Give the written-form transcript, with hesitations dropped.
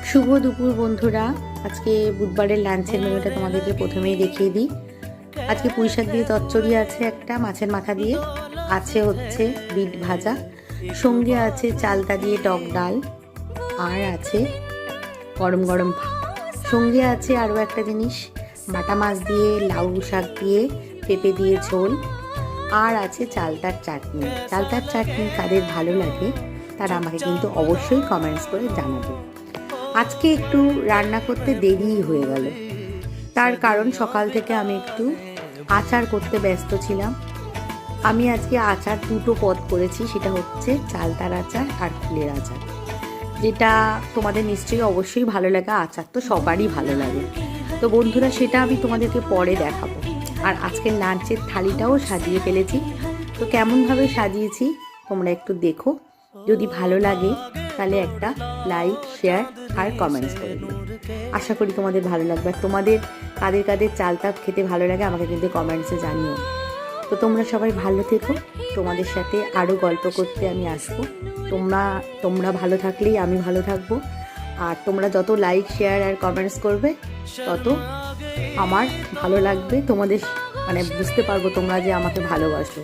শুভ দুপুর বন্ধুরা। আজকে বুধবারের লাঞ্চের মেনুটা তোমাদেরকে প্রথমেই দেখিয়ে দিই। আজকে পুঁই শাক দিয়ে চচ্চড়ি আছে, একটা মাছের মাথা দিয়ে আছে, হচ্ছে বিট ভাজা, সঙ্গে আছে চালতা দিয়ে টক ডাল, আর আছে গরম গরম ভাত। সঙ্গে আছে আরও একটা জিনিস, বাটা মাছ দিয়ে লাউ শাক দিয়ে পেঁপে দিয়ে ঝোল, আর আছে চালতার চাটনি। চালতার চাটনি কাদের ভালো লাগে তারা আমাকে কিন্তু অবশ্যই কমেন্টস করে জানাবে। আজকে একটু রান্না করতে দেরি হয়ে গেল, তার কারণ সকাল থেকে আমি একটু আচার করতে ব্যস্ত ছিলাম। আমি আজকে আচার দুটো পদ করেছি, সেটা হচ্ছে চালতার আচার আর কুলের আচার, যেটা তোমাদের নিশ্চয়ই অবশ্যই ভালো লাগে। আচার তো সবারই ভালো লাগে। তো বন্ধুরা, সেটা আমি তোমাদেরকে পরে দেখাবো। আর আজকের লাঞ্চের থালিটাও সাজিয়ে ফেলেছি। তো কেমনভাবে সাজিয়েছি তোমরা একটু দেখো। যদি ভালো লাগে তাহলে একটা লাইক, শেয়ার আর কমেন্টস করে দিও। আশা করি তোমাদের ভালো লাগবে। আর তোমাদের কাদের কাদের চালতা খেতে ভালো লাগে আমাকে কিন্তু কমেন্টসে জানিও। তো তোমরা সবাই ভালো থেকো, তোমাদের সাথে আরও গল্প করতে আমি আসবো। তোমরা ভালো থাকলেই আমি ভালো থাকবো। আর তোমরা যত লাইক, শেয়ার আর কমেন্টস করবে তত আমার ভালো লাগবে। তোমাদের বুঝতে পারবো তোমরা যে আমাকে ভালোবাসো।